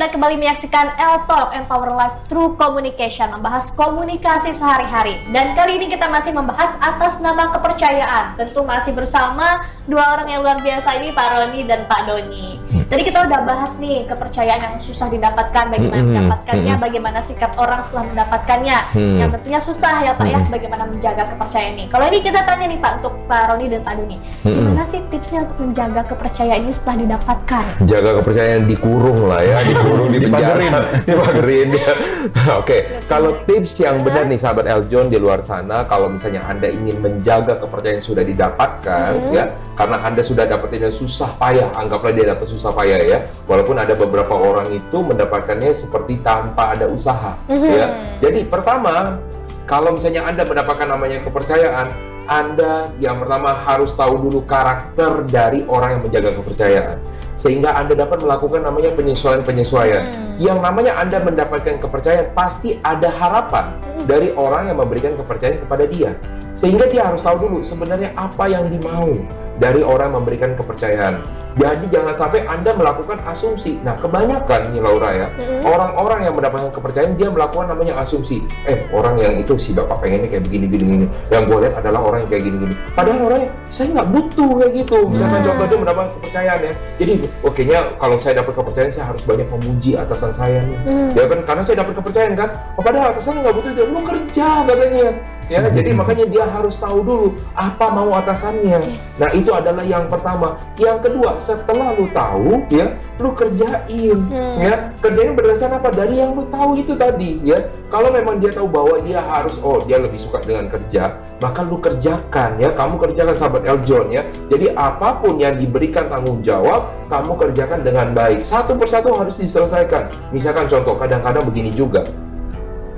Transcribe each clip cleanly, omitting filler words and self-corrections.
Anda kembali menyaksikan L-Talk Empower Life Through Communication, membahas komunikasi sehari-hari. Dan kali ini kita masih membahas atas nama kepercayaan. Tentu masih bersama dua orang yang luar biasa ini, Pak Roni dan Pak Doni. Tadi kita udah bahas nih kepercayaan yang susah didapatkan, bagaimana mendapatkannya, bagaimana sikap orang setelah mendapatkannya. Yang tentunya susah ya Pak ya, bagaimana menjaga kepercayaan ini. Kalau ini kita tanya nih Pak, untuk Pak Roni dan Pak Doni, gimana sih tipsnya untuk menjaga kepercayaan ini setelah didapatkan? Jaga kepercayaan dikurung lah ya, dikurung di penjara, dipagerin ya. Oke, kalau tips yang benar nih sahabat Eljon di luar sana, kalau misalnya Anda ingin menjaga kepercayaan yang sudah didapatkan ya, karena Anda sudah dapetinnya susah payah, anggaplah dia dapat susah payah ya, walaupun ada beberapa orang itu mendapatkannya seperti tanpa ada usaha ya. Jadi pertama, kalau misalnya Anda mendapatkan namanya kepercayaan, Anda yang pertama harus tahu dulu karakter dari orang yang menjaga kepercayaan, sehingga Anda dapat melakukan namanya penyesuaian-penyesuaian. Yang namanya Anda mendapatkan kepercayaan, pasti ada harapan dari orang yang memberikan kepercayaan kepada dia, sehingga dia harus tahu dulu sebenarnya apa yang dimau dari orang yang memberikan kepercayaan. Jadi jangan sampai Anda melakukan asumsi. Nah, kebanyakan nih Laura ya, orang-orang yang mendapatkan kepercayaan, dia melakukan namanya asumsi. Orang yang itu si bapak pengennya kayak begini-begini. Yang gue lihat adalah orang yang kayak gini-gini. Padahal orangnya, saya nggak butuh kayak gitu. Misalkan contoh dia mendapatkan kepercayaan ya. Jadi, kayaknya kalau saya dapat kepercayaan, saya harus banyak memuji atasan saya nih. Ya kan, karena saya dapat kepercayaan kan. Padahal atasan nggak butuh itu, lu kerja katanya. Ya, jadi makanya dia harus tahu dulu apa mau atasannya. Nah, itu adalah yang pertama. Yang kedua, setelah lu tahu ya, lu kerjain ya. Kerjain berdasarkan apa? Dari yang lu tahu itu tadi ya. Kalau memang dia tahu bahwa dia harus, dia lebih suka dengan kerja, maka lu kerjakan ya. Kamu kerjakan sahabat Eljon ya. Jadi apapun yang diberikan tanggung jawab, kamu kerjakan dengan baik. Satu persatu harus diselesaikan. Misalkan contoh, kadang-kadang begini juga.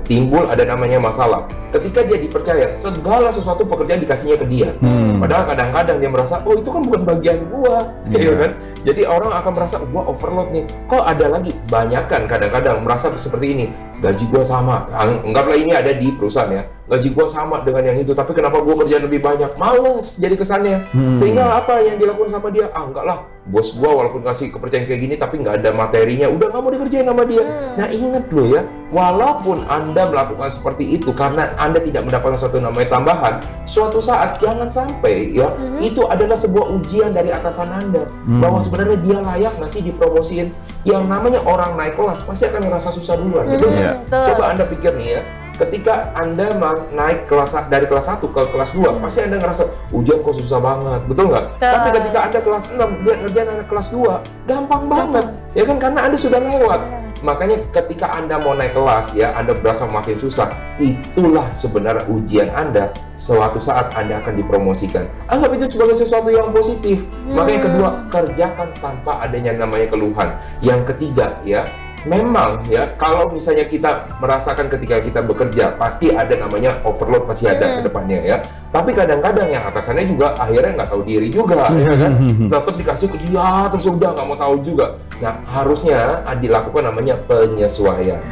Timbul ada namanya masalah. Ketika dia dipercaya, segala sesuatu pekerjaan dikasihnya ke dia. Padahal kadang-kadang dia merasa, itu kan bukan bagian gua, gitu kan? Jadi orang akan merasa, gua overload nih. Kok ada lagi? Banyak kan kadang-kadang merasa seperti ini. Gaji gua sama. Anggaplah ini ada di perusahaan ya. Gaji gua sama dengan yang itu, tapi kenapa gua kerjaan lebih banyak? Males jadi kesannya. Sehingga apa yang dilakukan sama dia? Enggak lah, bos gua walaupun kasih kepercayaan kayak gini, tapi nggak ada materinya. Udah nggak mau dikerjain sama dia. Nah, ingat loh ya, walaupun Anda melakukan seperti itu karena Anda tidak mendapatkan suatu namanya tambahan, suatu saat jangan sampai ya, itu adalah sebuah ujian dari atasan Anda, bahwa sebenarnya dia layak nggak sih dipromosiin. Yang namanya orang naik kelas pasti akan ngerasa susah duluan, gitu. Coba Anda pikir nih ya, ketika Anda naik dari kelas 1 ke kelas 2, pasti Anda ngerasa ujian kok susah banget, betul nggak? Tapi ketika Anda kelas 6, dia ngerjain anak kelas 2, gampang banget, ya kan? Karena Anda sudah lewat. Makanya ketika Anda mau naik kelas ya, Anda berasa makin susah, itulah sebenarnya ujian Anda. Suatu saat Anda akan dipromosikan. Anggap itu sebagai sesuatu yang positif. Makanya kedua, kerjakan tanpa adanya namanya keluhan. Yang ketiga ya, memang ya, kalau misalnya kita merasakan ketika kita bekerja, pasti ada namanya overload, pasti ada ke depannya ya. Tapi kadang-kadang yang atasannya juga akhirnya nggak tahu diri juga, ya kan? Tetap dikasih ke dia, terus udah nggak mau tahu juga. Nah, harusnya dilakukan namanya penyesuaian.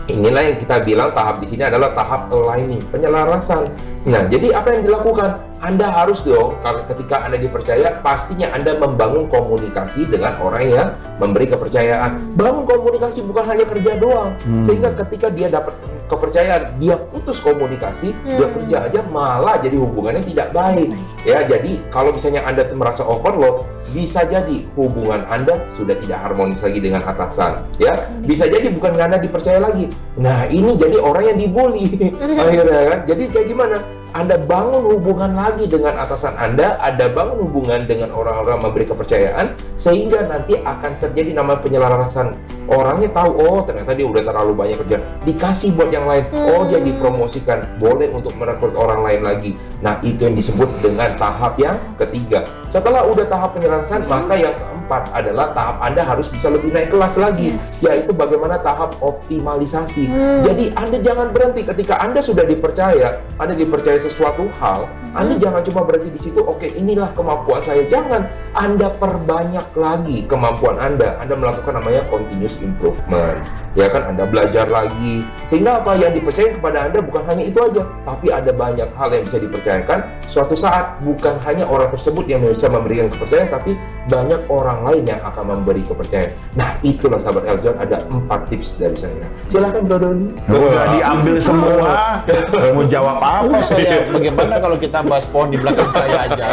Inilah yang kita bilang tahap di sini adalah tahap aligning, penyelarasan. Nah, jadi apa yang dilakukan? Anda harus dong, ketika Anda dipercaya, pastinya Anda membangun komunikasi dengan orang yang memberi kepercayaan. Bangun komunikasi, bukan hanya kerja doang. Sehingga ketika dia dapat kepercayaan, dia putus komunikasi, dia kerja aja malah jadi hubungannya tidak baik. Ya, jadi kalau misalnya Anda merasa overload, bisa jadi hubungan Anda sudah tidak harmonis lagi dengan atasan. Ya, bisa jadi bukan Anda dipercaya lagi. Nah, ini jadi orang yang dibully akhirnya kan. Jadi kayak gimana? Anda bangun hubungan lagi dengan atasan Anda bangun hubungan dengan orang-orang memberi kepercayaan, sehingga nanti akan terjadi nama penyelarasan. Orangnya tahu, ternyata dia udah terlalu banyak kerja, dikasih buat yang lain, dia dipromosikan, boleh untuk merekrut orang lain lagi. Nah, itu yang disebut dengan tahap yang ketiga. Setelah udah tahap penyelarasan, maka yang keempat adalah tahap Anda harus bisa lebih naik kelas lagi, yaitu bagaimana tahap optimalisasi. Jadi Anda jangan berhenti ketika Anda sudah dipercaya, Anda dipercaya sesuatu hal, Anda jangan cuma berhenti di situ. Oke, inilah kemampuan saya. Jangan, Anda perbanyak lagi kemampuan Anda melakukan namanya continuous improvement. Ya kan, Anda belajar lagi, sehingga apa yang dipercaya kepada Anda bukan hanya itu aja, tapi ada banyak hal yang bisa dipercayakan. Suatu saat bukan hanya orang tersebut yang bisa memberikan kepercayaan, tapi tapi banyak orang lain yang akan memberi kepercayaan. Nah, itulah sahabat Eljon, ada 4 tips dari saya. Silakan Bro Doni. Udah diambil semua. Mau jawab apa saya? Bagaimana kalau kita bahas pohon di belakang saya aja?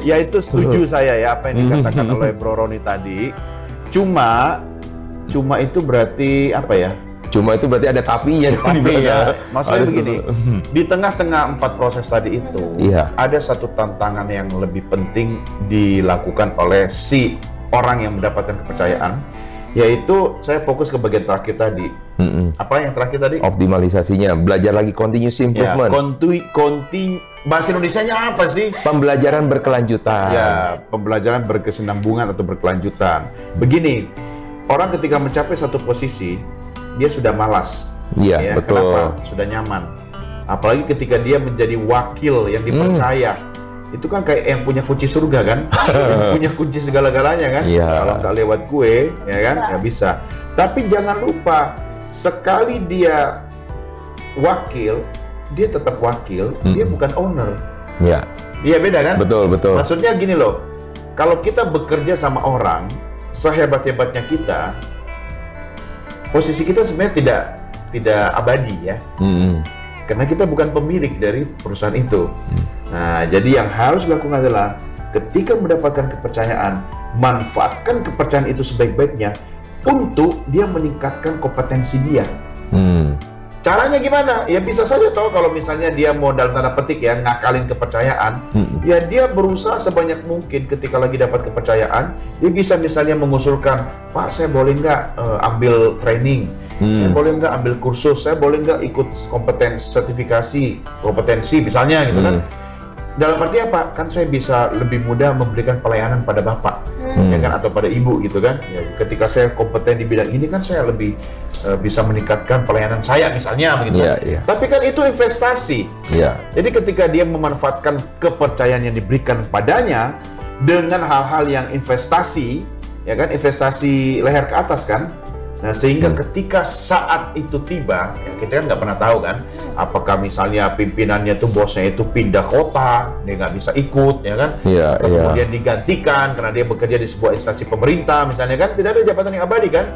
Ya itu setuju saya ya apa yang dikatakan oleh Bro Roni tadi. Cuma itu berarti apa ya? Cuma itu berarti ada tapinya. Tapi ya, maksudnya begini, di tengah-tengah 4 proses tadi itu, ada satu tantangan yang lebih penting dilakukan oleh si orang yang mendapatkan kepercayaan, yaitu saya fokus ke bagian terakhir tadi. Apa yang terakhir tadi? Optimalisasinya, belajar lagi continuous improvement. Ya, bahasa Indonesianya apa sih? Pembelajaran berkelanjutan. Ya, pembelajaran berkesinambungan atau berkelanjutan. Begini, orang ketika mencapai satu posisi, dia sudah malas. Iya, ya, betul. Kenapa? Sudah nyaman. Apalagi ketika dia menjadi wakil yang dipercaya. Itu kan kayak yang punya kunci surga kan? Yang punya kunci segala-galanya kan? Kalau nggak lewat gue, ya kan? Nggak bisa. Tapi jangan lupa, sekali dia wakil, dia tetap wakil, dia bukan owner. Iya. Iya, beda kan? Betul, betul. Maksudnya gini loh, kalau kita bekerja sama orang, sehebat-hebatnya kita, posisi kita sebenarnya tidak abadi ya, karena kita bukan pemilik dari perusahaan itu. Nah, jadi yang harus dilakukan adalah ketika mendapatkan kepercayaan, manfaatkan kepercayaan itu sebaik-baiknya untuk dia meningkatkan kompetensi dia. Caranya gimana? Ya bisa saja toh kalau misalnya dia mau dalam tanda petik ya ngakalin kepercayaan, ya dia berusaha sebanyak mungkin ketika lagi dapat kepercayaan, dia bisa misalnya mengusulkan, Pak saya boleh nggak ambil training, saya boleh nggak ambil kursus, saya boleh nggak ikut kompetensi misalnya gitu kan. Dalam arti apa? Kan saya bisa lebih mudah memberikan pelayanan pada Bapak, ya kan, atau pada Ibu gitu kan. Ya, ketika saya kompeten di bidang ini kan saya lebih bisa meningkatkan pelayanan saya misalnya begitu. Tapi kan itu investasi. Jadi ketika dia memanfaatkan kepercayaan yang diberikan padanya dengan hal-hal yang investasi, ya kan, investasi leher ke atas kan. Nah, sehingga ketika saat itu tiba, ya kita kan nggak pernah tahu kan, apakah misalnya pimpinannya tuh bosnya itu pindah kota, dia nggak bisa ikut, ya kan? Kemudian digantikan karena dia bekerja di sebuah instansi pemerintah, misalnya kan, tidak ada jabatan yang abadi kan?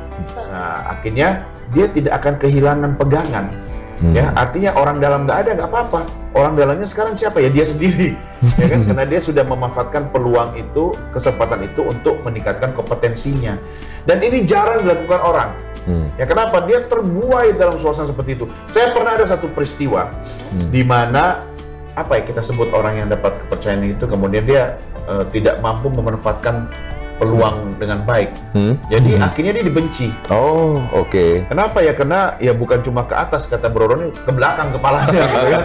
Nah, akhirnya dia tidak akan kehilangan pegangan. Ya, artinya orang dalam nggak ada nggak apa-apa. Orang dalamnya sekarang siapa ya? Dia sendiri, ya kan? Karena dia sudah memanfaatkan peluang itu, kesempatan itu untuk meningkatkan kompetensinya. Dan ini jarang dilakukan orang. Ya kenapa? Dia terbuai dalam suasana seperti itu. Saya pernah ada satu peristiwa di mana apa ya kita sebut orang yang dapat kepercayaan itu kemudian dia tidak mampu memanfaatkan peluang dengan baik. Jadi akhirnya dia dibenci. Oh, oke. Kenapa ya? Karena ya bukan cuma ke atas kata Bro Roni, ke belakang kepalanya gitu kan.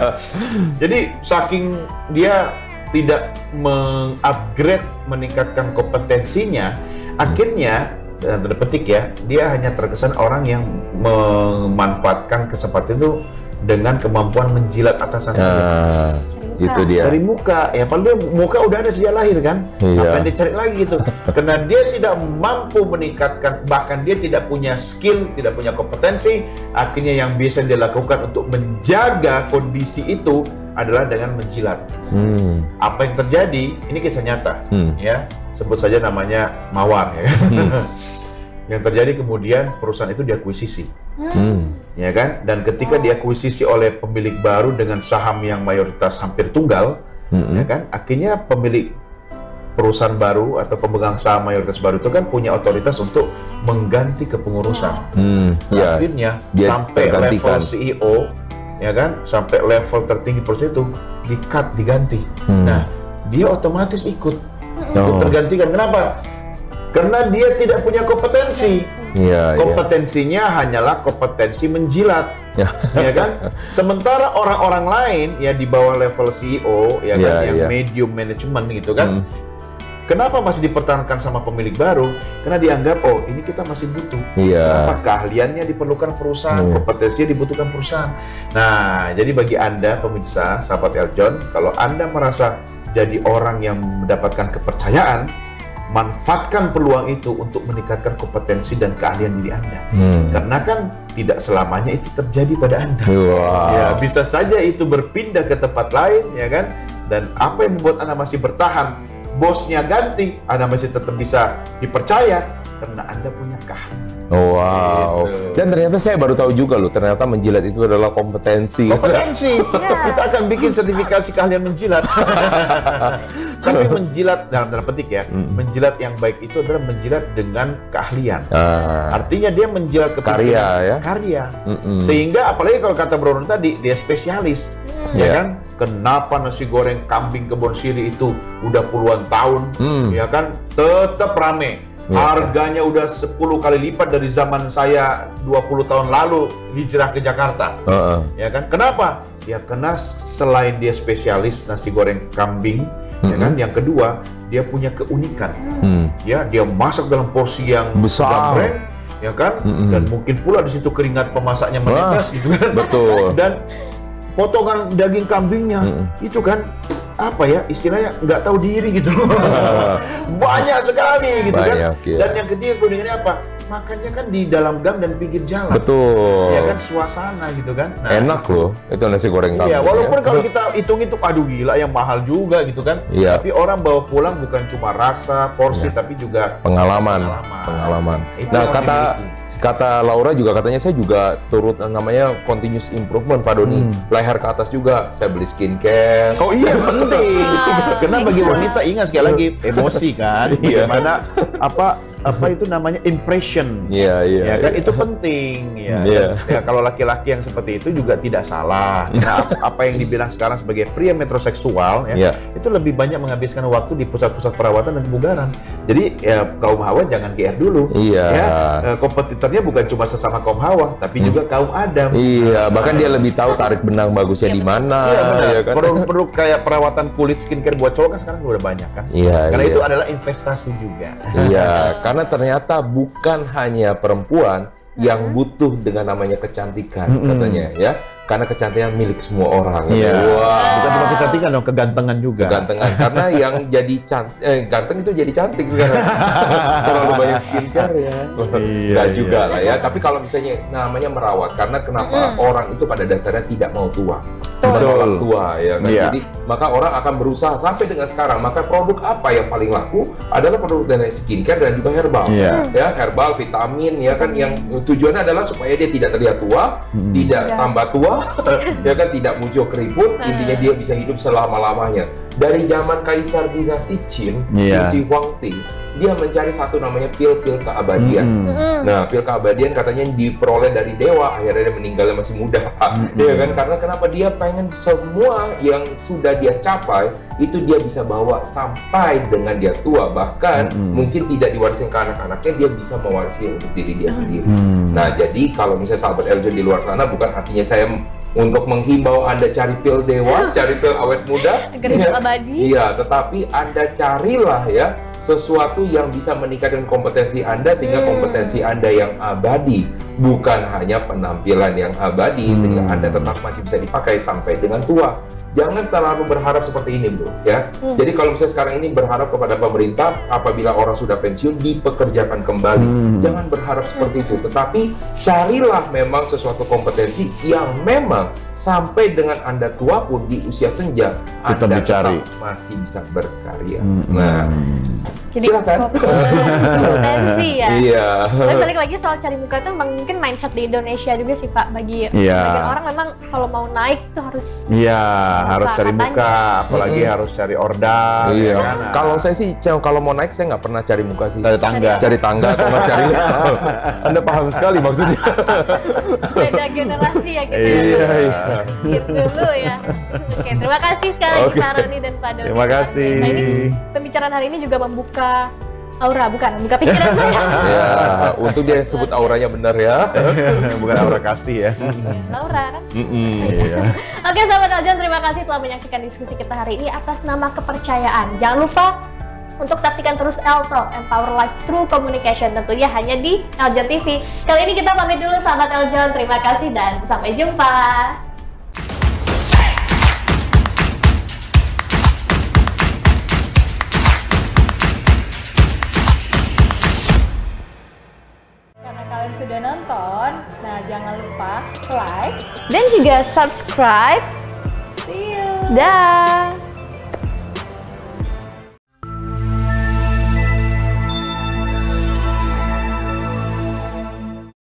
Jadi saking dia tidak mengupgrade, meningkatkan kompetensinya, akhirnya dalam tanda petik ya, dia hanya terkesan orang yang memanfaatkan kesempatan itu dengan kemampuan menjilat atasan saja. Itu dia. Dari muka, ya padahal muka udah ada sejak lahir kan. Apa yang dia cari lagi gitu? Karena dia tidak mampu meningkatkan, bahkan dia tidak punya skill, tidak punya kompetensi. Akhirnya yang biasa dia lakukan untuk menjaga kondisi itu adalah dengan menjilat. Apa yang terjadi? Ini kisah nyata, ya. Sebut saja namanya Mawar, ya. Yang terjadi kemudian perusahaan itu diakuisisi, ya kan? Dan ketika diakuisisi oleh pemilik baru dengan saham yang mayoritas hampir tunggal, ya kan? Akhirnya pemilik perusahaan baru atau pemegang saham mayoritas baru itu kan punya otoritas untuk mengganti kepengurusan. Akhirnya sampai level CEO, ya kan? Sampai level tertinggi perusahaan itu diganti. Nah, dia otomatis ikut tergantikan. Kenapa? Karena dia tidak punya kompetensi. Kompetensinya hanyalah kompetensi menjilat, ya kan? Sementara orang-orang lain ya di bawah level CEO, ya kan, yang medium management gitu kan. Kenapa masih dipertahankan sama pemilik baru? Karena dianggap, oh ini kita masih butuh. Kenapa? Keahliannya diperlukan perusahaan, kompetensinya dibutuhkan perusahaan. Nah, jadi bagi Anda pemirsa, sahabat Eljon, kalau Anda merasa jadi orang yang mendapatkan kepercayaan, manfaatkan peluang itu untuk meningkatkan kompetensi dan keahlian diri Anda. Karena kan tidak selamanya itu terjadi pada Anda. Ya, bisa saja itu berpindah ke tempat lain, ya kan? Dan apa yang membuat Anda masih bertahan bosnya ganti, Anda masih tetap bisa dipercaya karena Anda punya keahlian. Wow. Gitu. Dan ternyata saya baru tahu juga loh, ternyata menjilat itu adalah kompetensi. Kompetensi. Kita akan bikin sertifikasi keahlian menjilat. Tapi menjilat dalam tanda petik ya, menjilat yang baik itu adalah menjilat dengan keahlian. Artinya dia menjilat karya ya. Karya. Sehingga apalagi kalau kata Bro Ron tadi, dia spesialis. Ya kan? Kenapa nasi goreng kambing Kebon Siri itu udah puluhan tahun, ya kan? Tetap rame. Harganya udah 10 kali lipat dari zaman saya 20 tahun lalu hijrah ke Jakarta. Ya kan? Kenapa? Ya karena selain dia spesialis nasi goreng kambing, ya kan? Yang kedua, dia punya keunikan. Ya, dia masak dalam porsi yang besar, ya kan? Dan mungkin pula di situ keringat pemasaknya menetes gitu kan. Betul. Dan potongan daging kambingnya itu kan apa ya istilahnya nggak tahu diri gitu loh. Banyak sekali gitu kan. Ya. Dan yang ketiga keunikannya apa? Makannya kan di dalam gang dan pinggir jalan. Betul. Ya kan, suasana gitu kan. Nah, enak loh itu nasi goreng kambing. Iya, walaupun kalau kita hitung-hitung aduh gila yang mahal juga gitu kan. Iya. Tapi orang bawa pulang bukan cuma rasa, porsi, tapi juga pengalaman. Itu Nah, yang kata Laura juga katanya saya juga turut namanya continuous improvement Pak Doni. Leher ke atas juga saya beli skincare. Oh iya, penting. Karena bagi wanita ingat sekali lagi emosi kan. Bagaimana apa itu namanya impression. Iya. Ya kan itu penting ya. Ya kalau laki-laki yang seperti itu juga tidak salah. Nah, apa yang dibilang sekarang sebagai pria metroseksual ya, itu lebih banyak menghabiskan waktu di pusat-pusat perawatan dan kebugaran. Jadi ya kaum hawa jangan GR dulu. Iya. Ya, kompetitornya bukan cuma sesama kaum hawa, tapi juga kaum Adam. Iya, bahkan dia lebih tahu tarik benang bagusnya di mana. Iya, benar. Ya kan? Produk kayak perawatan kulit skincare buat cowok kan sekarang udah banyak kan. Iya. Karena itu adalah investasi juga. Iya, karena ternyata bukan hanya perempuan yang butuh dengan namanya kecantikan katanya ya. Karena kecantikan milik semua orang. Iya. Wow. Bukan cuma kecantikan dong, kegantengan juga. Kegantengan, karena yang jadi ganteng itu jadi cantik sekarang. Terlalu banyak skincare ya. Enggak juga lah ya. Tapi kalau misalnya namanya merawat, karena kenapa orang itu pada dasarnya tidak mau tua. Menolak tua ya kan. Jadi maka orang akan berusaha sampai dengan sekarang. Maka produk apa yang paling laku adalah produk dari skincare dan juga herbal. Ya, herbal, vitamin ya kan, yang tujuannya adalah supaya dia tidak terlihat tua, tidak tambah tua. Ya kan, tidak muncul keriput, intinya dia bisa hidup selama-lamanya. Dari zaman Kaisar dinasti Qin, Shi Huangdi, dia mencari satu namanya pil keabadian. Nah, pil keabadian katanya diperoleh dari dewa, akhirnya dia meninggalnya masih muda. Ya kan, karena kenapa dia pengen semua yang sudah dia capai itu dia bisa bawa sampai dengan dia tua, bahkan mungkin tidak diwarisin ke anak-anaknya, dia bisa mewarisi untuk diri dia sendiri. Nah, jadi kalau misalnya sahabat Eljon di luar sana, bukan artinya saya untuk menghimbau Anda cari pil dewa, cari pil awet muda, abadi. Iya, tetapi Anda carilah ya sesuatu yang bisa meningkatkan kompetensi Anda sehingga kompetensi Anda yang abadi, bukan hanya penampilan yang abadi, sehingga Anda tetap masih bisa dipakai sampai dengan tua. Jangan terlalu berharap seperti ini, bro. Ya. Jadi kalau misalnya sekarang ini berharap kepada pemerintah, apabila orang sudah pensiun dipekerjakan kembali, jangan berharap seperti itu. Tetapi carilah memang sesuatu kompetensi yang memang sampai dengan Anda tua pun di usia senja, Anda tetap masih bisa berkarya. Nah, jadi silakan. Kompetensi ya. Iya. Tapi balik lagi soal cari muka itu mungkin mindset di Indonesia juga sih Pak. Bagi orang memang kalau mau naik tuh harus. Harus cari muka, apalagi harus cari order. Iya. Ya kan? Kalau saya sih, kalau mau naik saya nggak pernah cari muka sih. Cari tangga. Cari tangga atau nggak cari. Anda paham sekali maksudnya. Beda generasi ya kita. Iya. Gitu dulu ya. Oke, terima kasih sekali lagi Pak Roni dan Pak Doni. Terima kasih. Nah, ini pembicaraan hari ini juga membuka aura, bukan membuka pikiran saya. Ya, untuk dia sebut auranya benar ya. Bukan aura kasih ya. Laura kan. Iya. Oke, sahabat Eljon, terima kasih telah menyaksikan diskusi kita hari ini atas nama kepercayaan. Jangan lupa untuk saksikan terus Eltalk, Empower Life Through Communication, tentunya hanya di Eljon TV. Kali ini kita pamit dulu sahabat Eljon, terima kasih dan sampai jumpa. Karena kalian sudah nonton, nah jangan lupa like dan juga subscribe. See you. Dah.